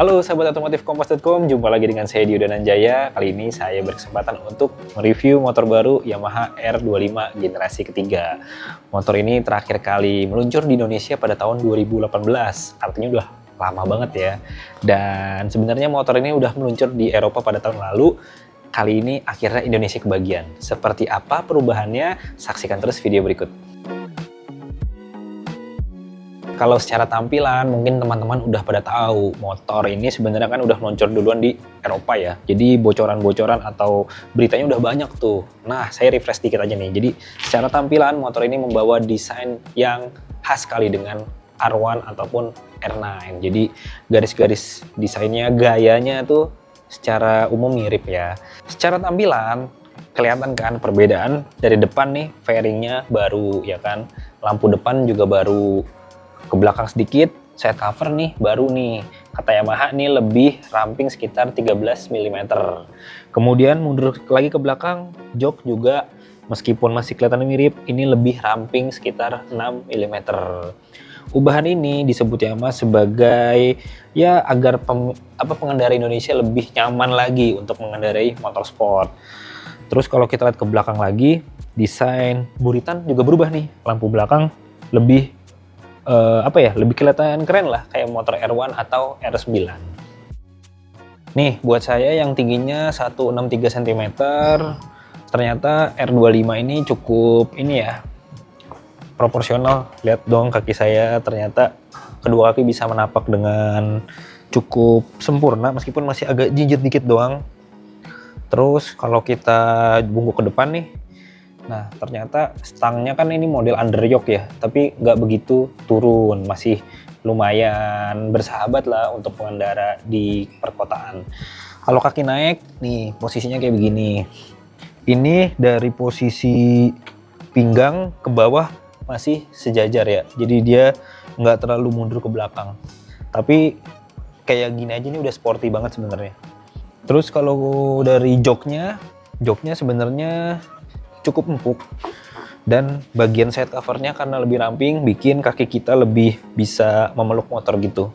Halo sahabat otomotif kompas.com, jumpa lagi dengan saya Dio Dananjaya. Kali ini saya berkesempatan untuk mereview motor baru Yamaha R25 generasi ketiga. Motor ini terakhir kali meluncur di Indonesia pada tahun 2018, artinya udah lama banget ya. Dan sebenarnya motor ini udah meluncur di Eropa pada tahun lalu. Kali ini akhirnya Indonesia kebagian. Seperti apa perubahannya? Saksikan terus video berikut. Kalau secara tampilan mungkin teman-teman udah pada tahu motor ini sebenarnya kan udah meluncur duluan di Eropa ya. Jadi bocoran-bocoran atau beritanya udah banyak tuh. Nah, saya refresh dikit aja nih. Jadi secara tampilan motor ini membawa desain yang khas sekali dengan R1 ataupun R9. Jadi garis-garis desainnya, gayanya tuh secara umum mirip ya. Secara tampilan kelihatan kan perbedaan dari depan nih, fairingnya baru ya kan. Lampu depan juga baru. Ke belakang sedikit, side cover nih baru nih. Kata Yamaha nih lebih ramping sekitar 13 mm. Kemudian mundur lagi ke belakang, jok juga meskipun masih kelihatan mirip, ini lebih ramping sekitar 6 mm. Ubahan ini disebut Yamaha sebagai ya agar pengendara Indonesia lebih nyaman lagi untuk mengendarai motor sport. Terus kalau kita lihat ke belakang lagi, desain buritan juga berubah nih. Lampu belakang lebih lebih kelihatan keren lah kayak motor R1 atau R9. Nih buat saya yang tingginya 163 cm, ternyata R25 ini cukup ini ya, proporsional. Lihat dong kaki saya, ternyata kedua kaki bisa menapak dengan cukup sempurna meskipun masih agak jinjit dikit doang. Terus kalau kita bungkuk ke depan nih, nah ternyata stangnya kan ini model underyoke ya, tapi nggak begitu turun, masih lumayan bersahabat lah untuk pengendara di perkotaan. Kalau kaki naik nih posisinya kayak begini, ini dari posisi pinggang ke bawah masih sejajar ya, jadi dia nggak terlalu mundur ke belakang, tapi kayak gini aja nih udah sporty banget sebenarnya. Terus kalau dari joknya sebenarnya cukup empuk, dan bagian side covernya karena lebih ramping bikin kaki kita lebih bisa memeluk motor gitu.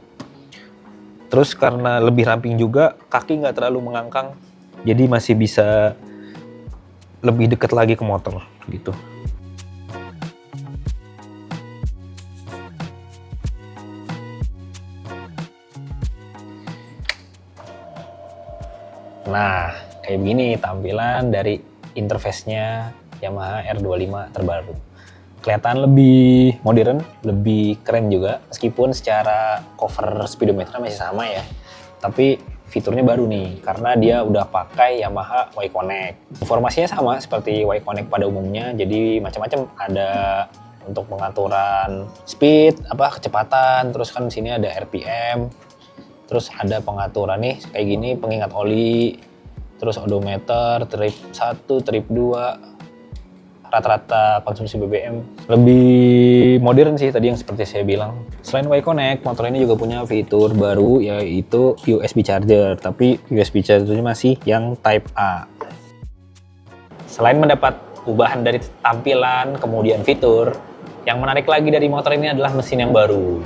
Terus karena lebih ramping juga kaki nggak terlalu mengangkang, jadi masih bisa lebih dekat lagi ke motor gitu. Nah kayak begini tampilan dari interface-nya Yamaha R25 terbaru. Kelihatan lebih modern, lebih keren juga, meskipun secara cover speedometer masih sama ya. Tapi fiturnya baru nih, karena dia udah pakai Yamaha Y-Connect. Informasinya sama seperti Y-Connect pada umumnya, jadi macam-macam. Ada untuk pengaturan speed, kecepatan, terus kan di sini ada RPM, terus ada pengaturan nih kayak gini, pengingat oli, terus odometer, trip 1, trip 2, rata-rata konsumsi BBM. Lebih modern sih tadi yang seperti saya bilang. Selain Y-Connect, motor ini juga punya fitur baru yaitu USB charger, tapi USB chargernya masih yang Type A. Selain mendapat ubahan dari tampilan, kemudian fitur, yang menarik lagi dari motor ini adalah mesin yang baru.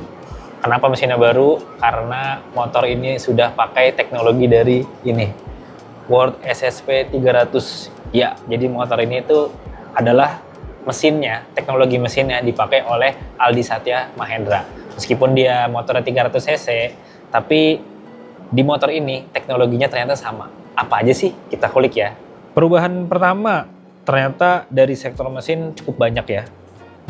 Kenapa mesinnya baru? Karena motor ini sudah pakai teknologi dari ini, World SSP 300. Ya, jadi motor ini itu adalah mesinnya, teknologi mesinnya dipakai oleh Aldi Satya Mahendra. Meskipun dia motornya 300 cc, tapi di motor ini teknologinya ternyata sama. Apa aja sih? Kita kulik ya. Perubahan pertama, ternyata dari sektor mesin cukup banyak ya.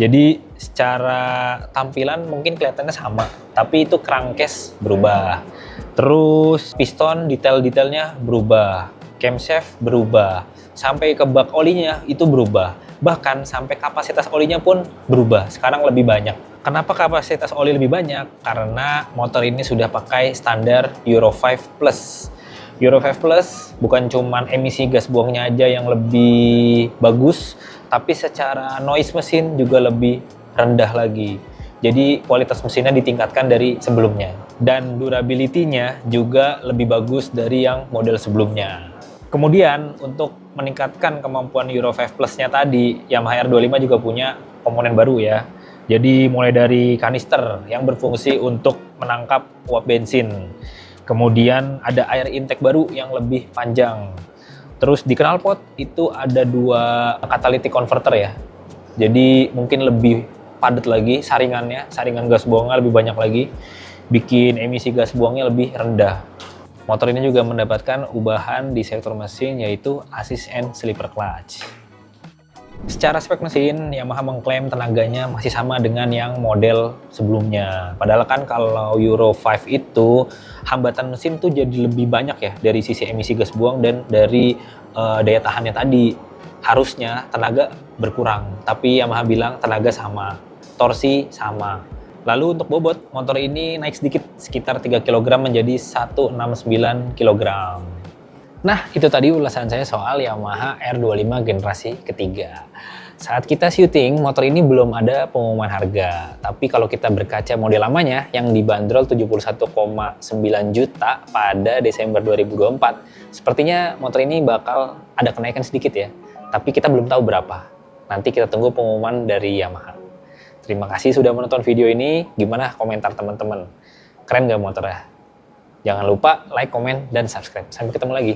Jadi secara tampilan mungkin kelihatannya sama, tapi itu crankcase berubah. Terus piston detail-detailnya berubah, camshaft berubah, sampai ke bak olinya itu berubah. Bahkan sampai kapasitas olinya pun berubah, sekarang lebih banyak. Kenapa kapasitas oli lebih banyak? Karena motor ini sudah pakai standar Euro 5 Plus. Euro 5 Plus bukan cuman emisi gas buangnya aja yang lebih bagus, tapi secara noise mesin juga lebih rendah lagi. Jadi kualitas mesinnya ditingkatkan dari sebelumnya. Dan durability-nya juga lebih bagus dari yang model sebelumnya. Kemudian untuk meningkatkan kemampuan Euro 5 Plus-nya tadi, Yamaha R25 juga punya komponen baru ya. Jadi mulai dari kanister yang berfungsi untuk menangkap uap bensin. Kemudian ada air intake baru yang lebih panjang. Terus di knalpot itu ada 2 catalytic converter ya. Jadi mungkin lebih padat lagi saringannya, saringan gas buangnya lebih banyak lagi, bikin emisi gas buangnya lebih rendah. Motor ini juga mendapatkan ubahan di sektor mesin yaitu assist and slipper clutch. Secara spek mesin, Yamaha mengklaim tenaganya masih sama dengan yang model sebelumnya. Padahal kan kalau Euro 5 itu hambatan mesin tuh jadi lebih banyak ya dari sisi emisi gas buang dan dari daya tahannya tadi. Harusnya tenaga berkurang, tapi Yamaha bilang tenaga sama, torsi sama. Lalu untuk bobot, motor ini naik sedikit, sekitar 3 kg menjadi 169 kg. Nah, itu tadi ulasan saya soal Yamaha R25 generasi ketiga. Saat kita syuting, motor ini belum ada pengumuman harga. Tapi kalau kita berkaca model lamanya yang dibanderol 71,9 juta pada Desember 2024, sepertinya motor ini bakal ada kenaikan sedikit ya. Tapi kita belum tahu berapa. Nanti kita tunggu pengumuman dari Yamaha. Terima kasih sudah menonton video ini. Gimana komentar teman-teman? Keren gak motornya? Jangan lupa like, komen, dan subscribe. Sampai ketemu lagi.